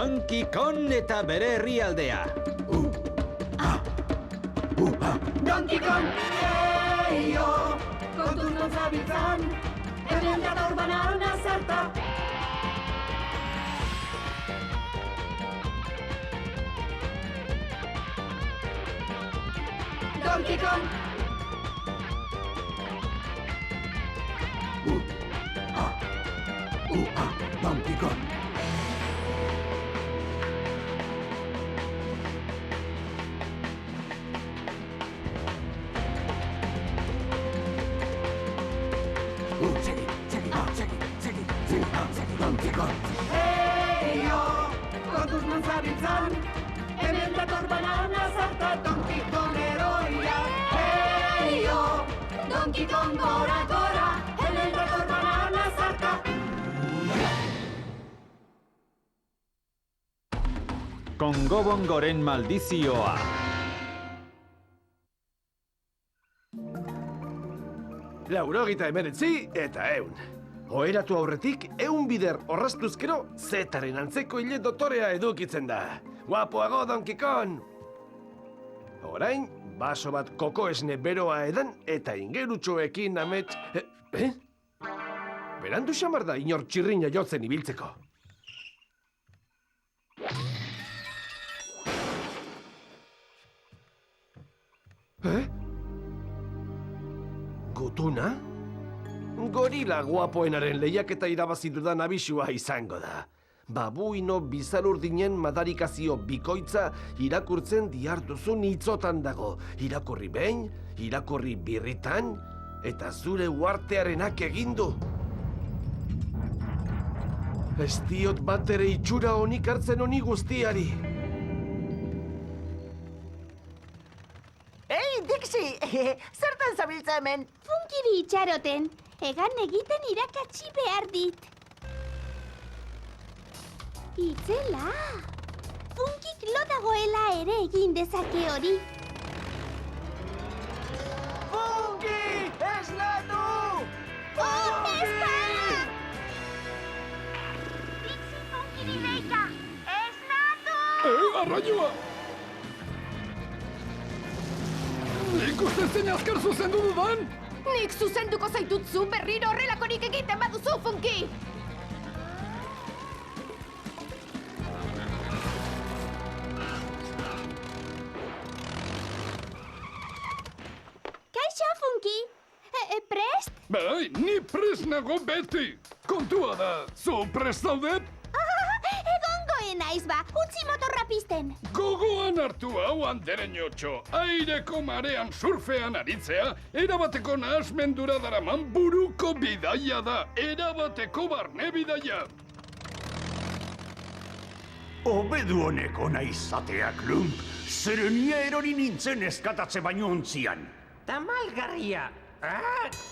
Donkey Kong eta bere herrialdea. Donkey Kong, eio, kontuz non zabiltzan, hemen dator banana zerta. Donkey Kong! Donkey Kong. Donkey Kong. Eio, kontuz non zabiltzan, hemen dator banana zerta. Donkey Kong heroia. Eio, Donkey Kong gora, gora, hemen dator banana zerta. Kongobongoren maldizioa. Laurogita hemeretzi eta 100. Oheratu aurretik, 100 bider orraztuzkero, zetaren antzeko hile dotorea edukitzen da. Guapoago, Donkey Kong! Orain, baso bat koko esne beroa edan eta ingerutxoekin amets... Berandu xamar da inor txirrina jotzen ibiltzeko. Gutuna? Gorila guapoenaren lehiaketa irabazi dudan abisua izango da. Babuino bizalurdinen madarikazio bikoitza irakurtzen diarduzun hitzotan dago. Irakurri behin, irakurri birritan, eta zure uartearenak egindu. Ez diot bat ere itxura honik hartzen honi guztiari. Ei, Dixie! Zertan zabiltza hemen? Funkiri itxaroten, egan egiten irakatsi behar dit. Itzela! Funkik lo dagoela ere egin dezake hori. Funky! Esnatu! Oh, espa! Dixie Funkiri deika! Esnatu! Arraioa! Ikusten zein azkar zuzendu dudan? Nik zuzenduko zaitutzu berriro horrelakorik egiten baduzu, Funky! Kaixo, Funky! Prest? Bai, ni prest nago beti! Kontua da, zu prest zaude? Egongoen naiz ba, utzi motorra pizten. Gogoan hartu hau andereñotxo, aireko marean surfean aritzea, erabateko nahasmendura daraman buruko bidaia da, erabateko barne bidaia. Hobedu honek ona izatea, Klump. Zerunia erori nintzen eskatatze baino ontzian. Tamalgarria!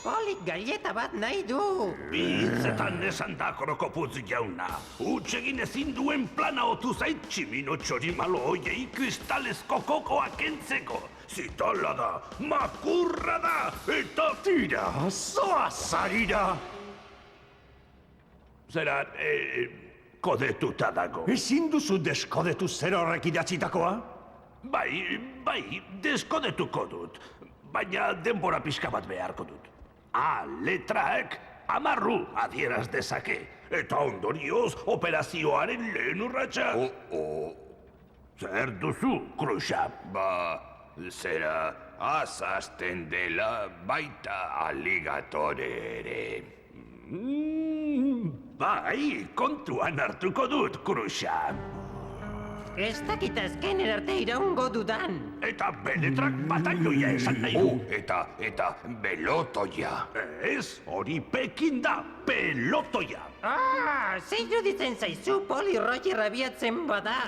Polik galleta bat nahi du! Hitzetan esan da krokoputz jauna. Hutsegin ezin duen plana otu zait tximino txori malo hoiei kristalezko kokoa kentzeko. Zitala da, makurra da, eta tira, zoa zarira! Zera, kodetuta dago. Ezin duzu deskodetu zer horrek idatzitakoa? Bai, deskodetuko dut. Baina denbora pixka bat beharko dut. Letraek 10 adieraz dezake. Eta ondorioz operazioaren lehen urratsa. Zer duzu, Kruxa? Zera, azazten dela baita aligatore ere. Bai, kontuan hartuko dut, Kruxa. Ez dakit azkenen arte iraungo dudan. Eta beletrak batailoia esan nahi du. Eta belotoia. Ez, hori Pekin da, pelotoia. Zein iruditzen zaizu Poli Roger abiatzen bada?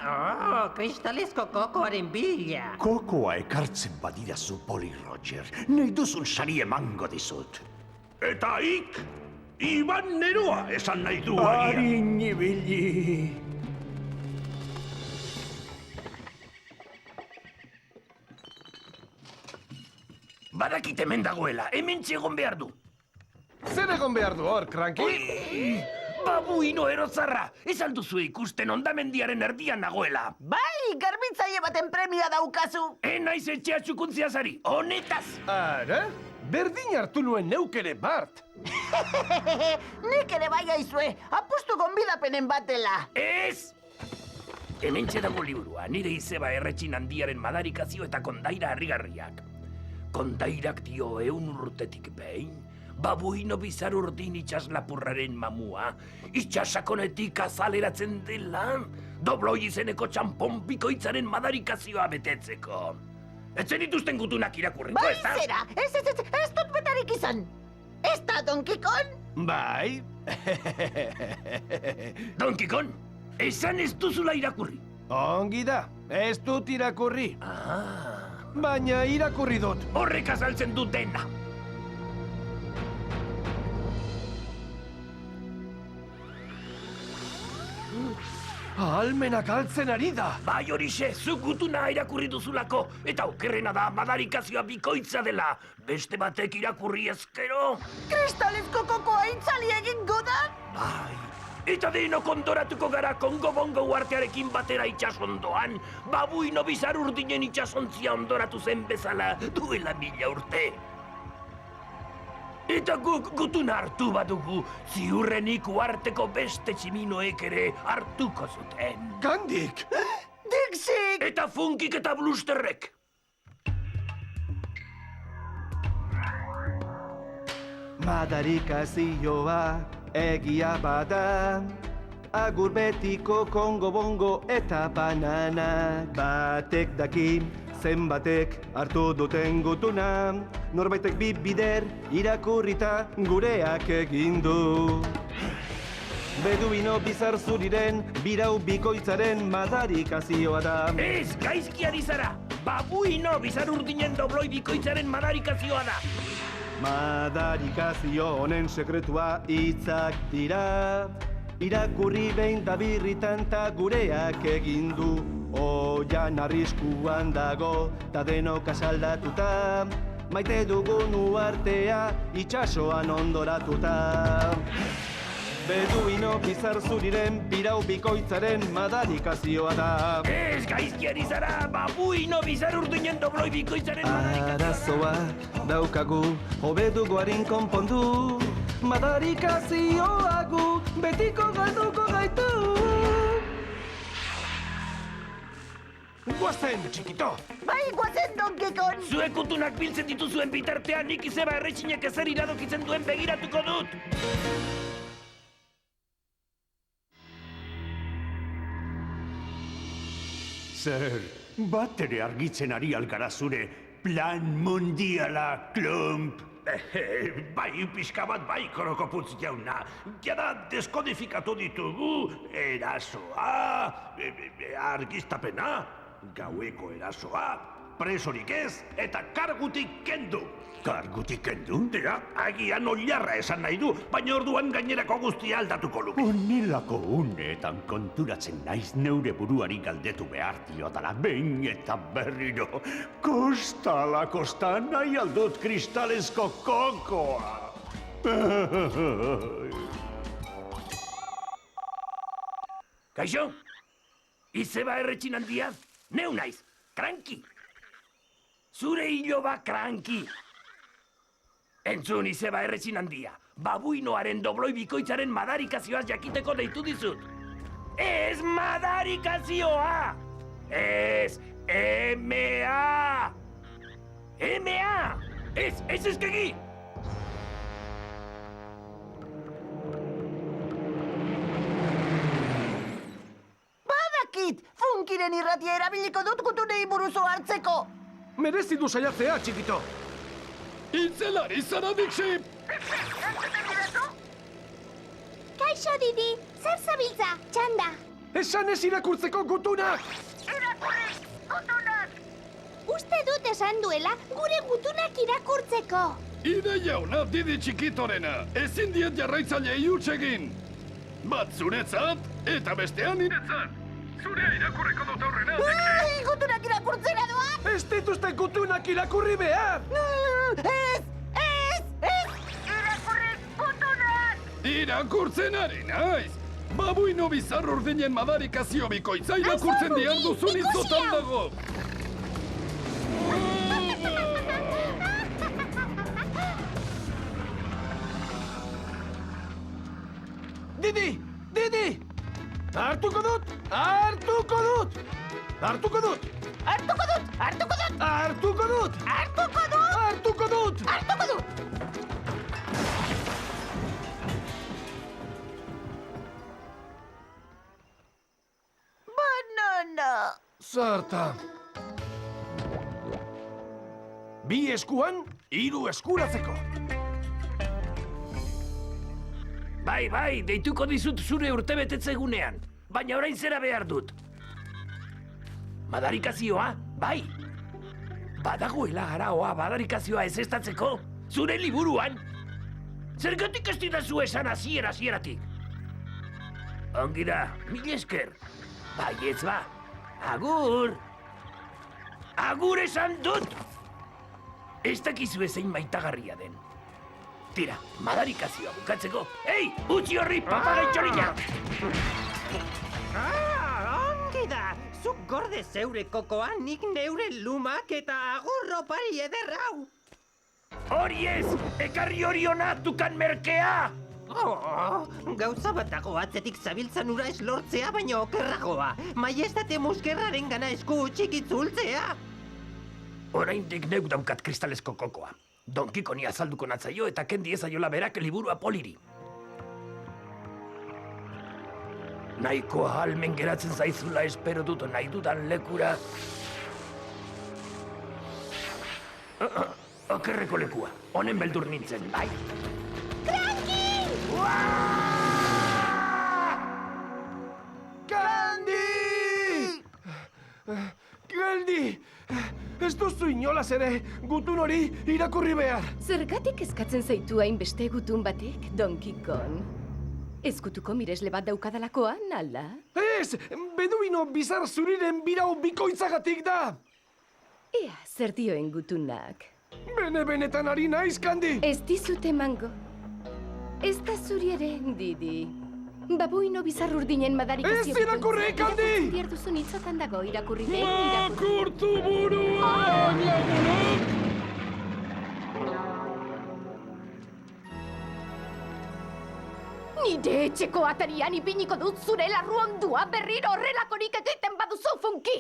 Kristalezko kokoaren bila. Kokoa ekartzen badidazu, Poli Roger. Nahi duzun sari emango dizut. Eta Iban Neroa esan nahi du agian. Harin ibili. Badakit hemen dagoela, hemen egon behar du. Zer egon behar du hor, Cranky? Babuino erozarra! Ez alduzu ikusten ondamendiaren erdian nagoela! Bai, garbitzaile baten premia daukazu! Naiz etxea txukuntziazari, honetaz! Ara? Berdin hartu nuen neuk ere, Bart! Nik ere bai aizue, apustu gonbidapenen batela! Ez! Hementxe dago liburua, nire izeba erretxin handiaren madarikazio eta kondaira harrigarriak. Kondairak dio 100 urtetik behin, babuino bizar urdin itxaslapurraren mamua, itxasakonetik azaleratzen dela, dobloi izeneko txampon bikoitzaren madarikazioa betetzeko. Etzen dituzten gutunak irakurriko, Bai ez da? zera, ez dut betarik izan! Ez da, Donkey Kong? Bai? Donkey Kong, esan ez duzula irakurri. Ongi da, ez dut irakurri. Baina irakurri dut. Horrek azaltzen dut dena. Ahalmenak galtzen ari da. Bai horixe, zuk gutuna irakurri duzulako, eta okerrena da madarikazioa bikoitza dela. Beste batek irakurri ezkero. Kristalezko kokoa itzali egingo da? Bai, eta denok ondoratuko gara Kongo-Bongo uartearekin batera itxasondoan, babuino bizar urdinen itxasontzia ondoratu zen bezala duela 1000 urte. Eta guk gutuna hartu badugu, ziurrenik uarteko beste tximinoek ere hartuko zuten. Kandik! Dixie! Eta Funkik eta Blusterrek. Madarikazioa egia bada, agur betiko Kongo-Bongo eta banana. Batek daki, zenbatek hartu duten gutuna, norbaitek bi bider irakurrita gureak egin du. Beduino bizar zuriren, birau bikoitzaren madarikazioa da. Ez, gaizki ari zara! Babuino bizar urdinen dobloi bikoitzaren madarikazioa da! Madarikazio honen sekretua hitzak dira. Irakurri behin da birritan ta gureak egin du. Oian arriskuan dago, ta denok asaldatuta. Maite dugun uartea, itxasoan ondoratuta. Beduino bizar zuriren, birau bikoitzaren madarikazioa da. Ez, gaizki ari zara! Babuino bizar urdinen dobloi bikoitzaren madarikazioa da! Arazoa daukagu, hobedugu harin konpondu. Madarikazioa gu, betiko galduko gaitu. Guazen, txikito! Bai, guazen, Donkey Kong! Zuek gutunak biltzen dituzuen bitartean nik izeba erretxinek ezer iradokitzen duen begiratuko dut! Zer, bat ere argitzen ari algara zure plan mundiala, Klump? Bai, pixka bat bai, Korokoputz jauna. Jada deskodifikatu ditugu erasoa, argiztapena, gaueko erasoa, presorik ez eta kargutik kendu. Kargutik kendu? Tira, agian oilarra esan nahi du, baina orduan gainerako guztia aldatuko luke. Honelako uneetan konturatzen naiz neure buruari galdetu behar diodala behin eta berriro. Kosta ala kosta nahi aldut kristalezko kokoa. Kaixo, izeba erretxin handia, neu naiz, kranki. Zure hiloba kranki. Entzun izeba erretxin handia, babuinoaren dobloi bikoitzaren madarikazioaz jakiteko deitu dizut. Ez madarikazioa! Ez M.A. M.A. Ez ezkegi! Badakit! Funkiren irratia erabiliko dut gutunei buruzo hartzeko! Merezi du saiatzea, txikito! Itzelari zara, Dixie! Kaixo, Didi, zer zabiltza, txanda. Esan ez irakurtzeko gutunak! Irakurri, gutunak! Uste dut esan duela gure gutunak irakurtzeko. Ideia ona, Didi txikitorena! Ezin diet jarraitzailei huts egin! Bat zuretzat, eta bestean niretzat! Zurea irakurriko dut aurrena, Dixie! Gutunak irakurtzera doa! Ez dituzte gutunak irakurri behar! Ez! Irakurri gutunak! Irakurtzen ari naiz! Babuino bizar ordinen madarikazio bikoitza irakurtzen diarduzun izotan dago! Didi! Didi! Hartuko dut! Hartuko dut! Hartuko dut! Hartuko dut! Hartuko dut! Hartuko dut! Hartuko dut! Hartuko dut! Hartuko dut! Banana! Zarta! Bi eskuan, 3 eskuratzeko. Bai, deituko dizut zure urtebetetze egunean. Baina orain zera behar dut. Madarikazioa, bai. Badagoela araoa madarikazioa ezeztatzeko, zure liburuan. Zergatik ez didazu esan hasieratik. Ongi da, mil esker. Bai, ez ba. Agur! Agur esan dut! Ez dakizu ezein maitagarria den. Tira, madarikazioa bukatzeko. Ei, utzi horri papagaitxorina! Ongi da! Zuk gorde zeure kokoa, nik neure lumak eta agurro pari ederrau! Hori ez! Ekarri hori hona, tukan merkea! Gauza bat dago atzetik zabiltzan ura ez lortzea, baino okerragoa. Maiestate muskerraren gana esku utxik itzultzea. Oraindik neuk daukat kristalezko kokoa. Don Kikoni azalduko natzaio eta kendi ezaiola berak liburua Poliri. Nahiko ahalmen geratzen zaizula espero dut nahi dudan lekura. Okerreko lekua, honen beldur nintzen, bai. Kandi! Kandi! Ez duzu inolaz ere gutun hori irakurri behar. Zergatik eskatzen zaitu hainbeste gutun batek, Donkey Kong? Ezkutuko miresle bat daukadalakoan, ala? Ez! Beduino bizar zuriren birau bikoitzagatik da! Ea, zer dioen gutunak? Benetan ari naiz, Kandi! Ez dizute emango. Ez da zuri ere, Didi. Babuino bizar urdinen madarikazio... Ez irakurri, Kandi! Bierduzun hitzotan dago, irakurri behin, Makurtu buruak, lagunak! Nire etxeko atarian ipiniko dut zure larruondua berriro horrelakorik egiten baduzu, Funky!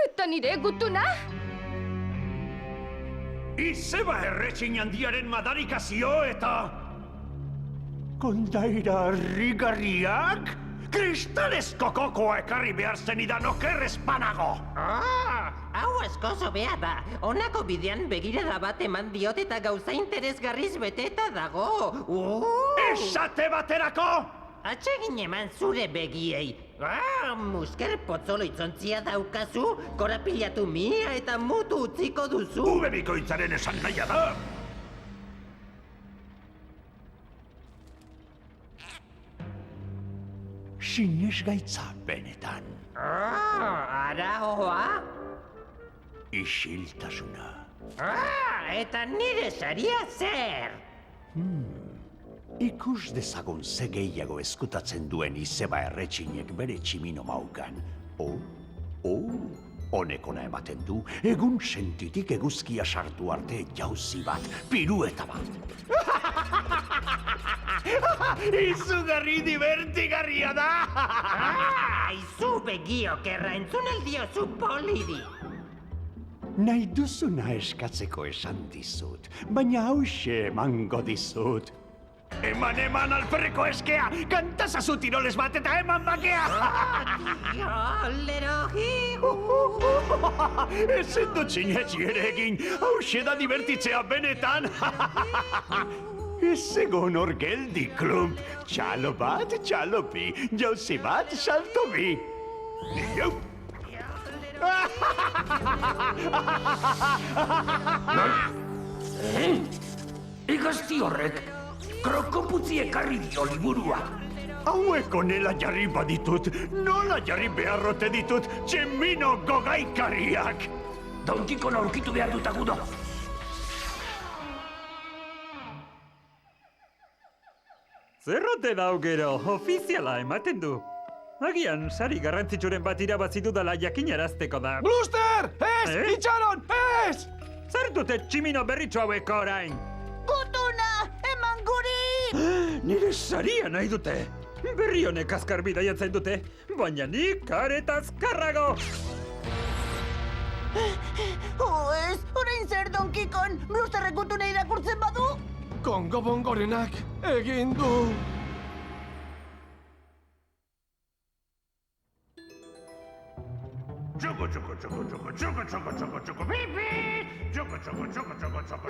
Eta nire gutuna? Izeba erretxin handiaren madarikazio eta... Kondaira harrigarriak? Kristalezko kokoa ekarri behar zenidan okerrez panago! Hau askoz hobea da. Honako bidean begirada bat eman diot eta gauza interesgarriz beteta dago. Esate baterako! Atsegin eman zure begiei. Musker potzolo itzontzia daukazu, korapilatu mia eta mutu utziko duzu. Ube bikoitzaren esan nahia da! Sinez gaitza benetan. Araoa? Isiltasuna. Eta nire saria zer? Ikus dezagun ze gehiago eskutatzen duen izeba erretxinek bere tximino maukan. Honekona ematen du, egun sentitik eguzkia sartu arte jauzi bat, pirueta bat. Izugarri divertigarria da! Aizu begiokerra entzun aldiozu Poliri. Nahi duzuna eskatzeko esan dizut, baina hause emango dizut. Eman alferreko eskea, kantazazu tiroles bat eta eman bakea! Lero higu! Ezen dut sinetxi ere egin, hause da divertitzea benetan! Ez egon hor geldi, klump. Txalo bat, txalo bi, jauzi bat, salto bi. Egazti horrek, krokoputzi ekarri dio liburua. Hauek onela jarri baditut, nola jarri beharrote ditut txemino gogaikariak. Donkey Kong aurkitu behar dut agudo. Zerrote dau gero, ofiziala ematen du. Agian, sari garrantzitsuren bat irabazi dudala jakinarazteko da. Bluster! Ez! Itxaron! Ez! Zer dute tximino berritxo hauek orain? Gutuna! Eman guri! Nire saria nahi dute. Berri honek azkar bidaiatzen dute, baina nik areta azkarrago! Ez, orain zer, Donkey Kong? Blusterrek gutuna irakurtzen badu? Kongo bongorenak egin du! Txoko, txoko, txoko, txoko, txoko, txoko, txoko, txoko, bibi! Txoko, txoko, txoko, txoko, txoko,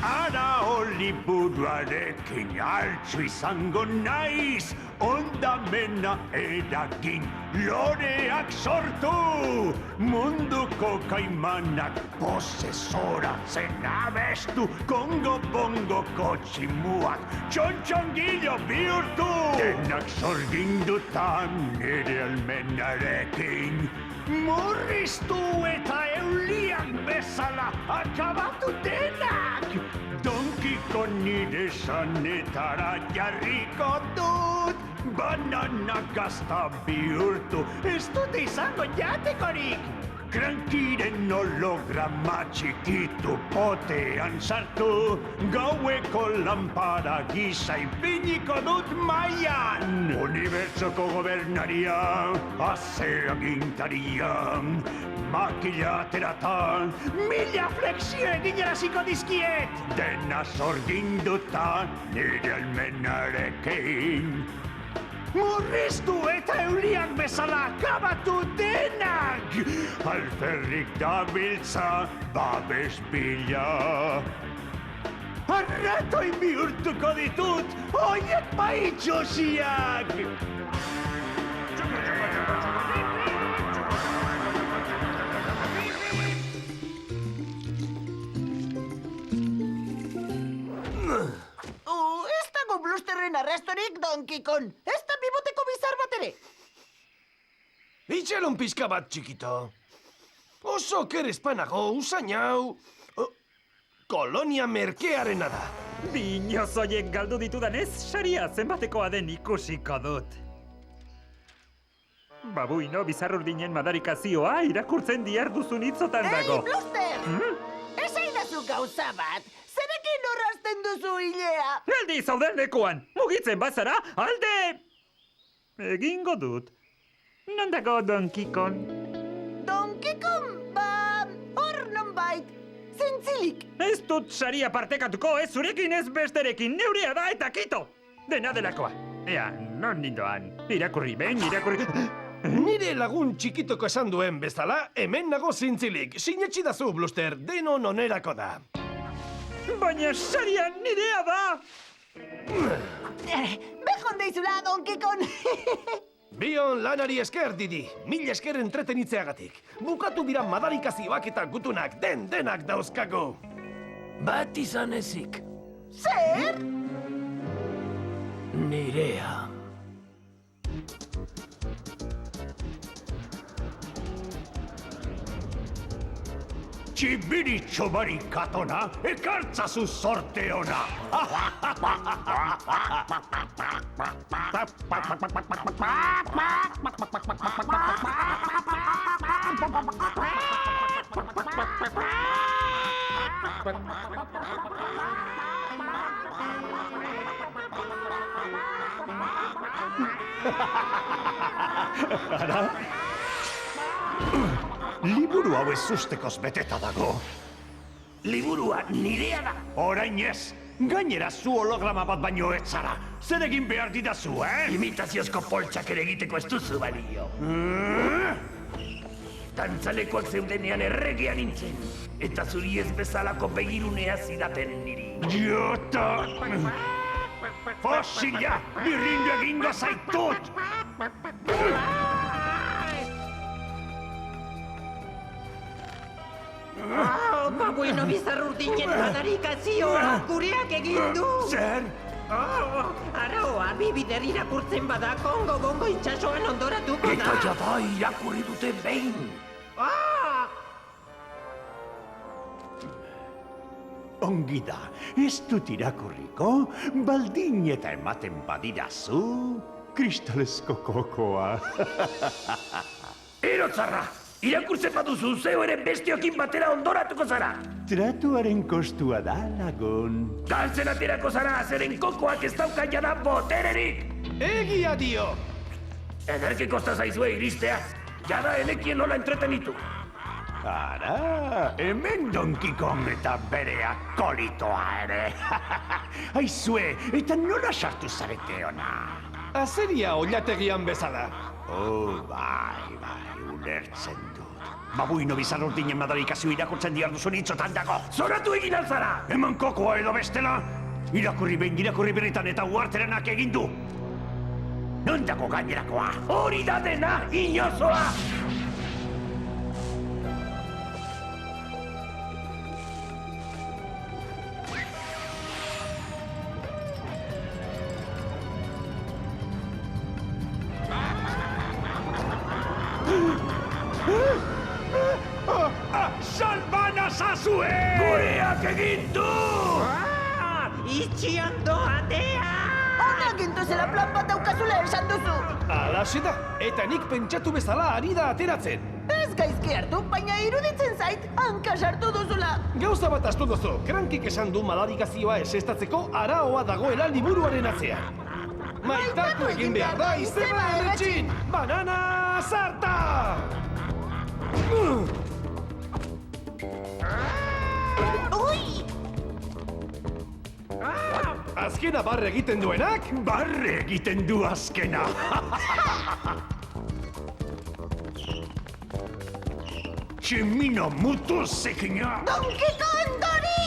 Ara liburuarekin altxu izango naiz, ondamena eragin loreak sortu, munduko kaimanak posesoratzen abestu, Kongo bongoko tximuak txontxongilo bihurtu, denak sorgindutan nire almenarekin. Murriztu eta euliak bezala akabatu denak! Donkey Kong nire sanetara jarriko dut! Banana gazta bihurtu, ez dute izango jatekorik! Krankiren holograma txikitu potean sartu, gaueko lanpara gisa ipiniko dut maian! Unibertsoko gobernaria, agintaria, makila ateratan, mila flexio eginaraziko dizkiet! Dena sorginduta nire almenarekin. Murriztu eta euliak bezala akabatu denak! Alferrik dabiltza babes bila. Arratoi bihurtuko ditut, oiek maitxosiak! Ez dago Blusterren arrastorik, Donkey Kong. Ez da biboteko bizar bat ere. Itxalon pixka bat, txikito. Oso kerezpanago, usain hau. Kolonia merkearena da. Binoz oiek galdu ditudanez, saria zenbatekoa den ikusiko dut. Babuino bizarrurdinen madarikazioa irakurtzen diarduzun hitzotan dago. Ei, Bluster! Esaidazu gauza bat. Zerekin horrazten duzu hilea? Aldi zauden lekuan! Mugitzen bazara, alde! Egingo dut. Non dago Donkey Kong? Donkey Kong? Ba, hor nonbait. Zintzilik. Ez dut saria partekatuko, ez zurekin ez besterekin. Neurea da eta kito! Dena delakoa. Ea, non nindoan. Irakurri, ben, irakurri... Nire lagun txikitoko esan duen bezala, hemen nago zintzilik. Sinetxi dazu, Bluster, denon onerako da. Baina saria nirea da! Bejon deizula, Donkey Kong! Bion lanari esker, Didi. Mil esker entretenitzeagatik. Bukatu dira madarikazioak eta gutunak denak dauzkagu. Bat izan ezik. Zer? Nirea. Txibiritxo barikatona, ekartzazu sorte ona! Ara? Liburu hau ez ustekoz beteta dago. Liburua nirea da. Orain ez. Gainera zu holograma bat baino ez zara. Zer egin behar didazu, Imitaziozko poltsak ere egiteko ez duzu balio. Tantzalekoak zeudenean erregean nintzen. Eta zuri ez bezalako begirunea zidaten niri. Jota! Fosila! Birrindu egingo zaitut! Babuino bizarrurdinen madarikazioa gureak egin du! Zer? Araoa bibider irakurtzen bada Kongo itsasoan ondoratuko da. Eta jada irakurri dute behin. Ongi da, ez dut irakurriko, baldin eta ematen badirazu, kristalezko kokoa. Erotzarra, irakurtzen baduzu zeu ere bestiokin batera ondoratuko zara. Tratuaren kostua da, lagun. Galtzen aterako zara, zeren kokoak ez dauka jada botererik. Egia dio! Ederki kosta zaizue iristea, jada enekien nola entretenitu. Ara, hemen Donkey Kong eta bere akolitoa ere. Aizue, eta nola sartu zarete ona? Azeria oilategian bezala. Bai, ulertzen dut. Babuino bizar urdinen madarikazio irakurtzen diarduzun hitzotan dago. Zoratu egin alzara! Eman kokoa edo bestela? Irakurri behin, irakurri berritan eta uarterenak egin du. Nondako gainerakoa? Hori da dena, inozoa! Salbana zazue! Gureak egin du! Itxiondo atea! Ona gintuzela plan bat daukazula esan duzu! Alaxe da, eta nik pentsatu bezala ari da ateratzen. Ez gaizki hartu, baina iruditzen zait, hanka sartu duzula! Gauza bat astu duzu, Krankik esan du madarikazioa esestatzeko araoa dagoela liburuaren atzean. Maitatu egin behar da izeba erretxin! Banana sarta! Ui! Azkena barre egiten duenak? Barre egiten du azkena! Tximino mutu zekina! Donkey Kong Dori!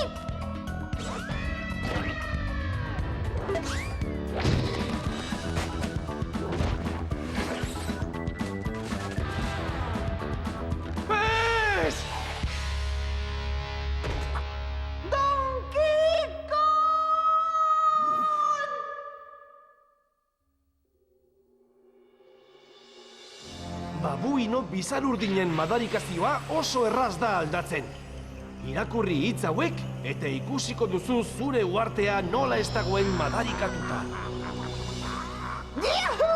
Ez! Donkey Kong! Babuino bizar urdinen madarikazioa oso erraz da aldatzen. Irakurri hitz hauek eta ikusiko duzu zure uartea nola ez dagoen madarikatuta. Juhu!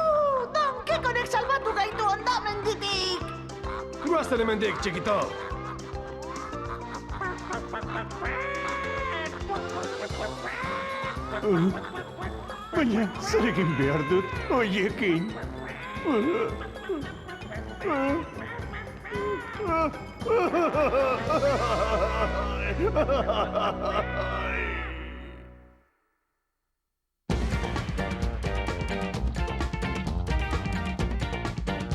Donkey Kongek salbatu gaitu hondamenditik! Kruazen hemendik, txikito! Baina, zer egin behar dut, hoiekin?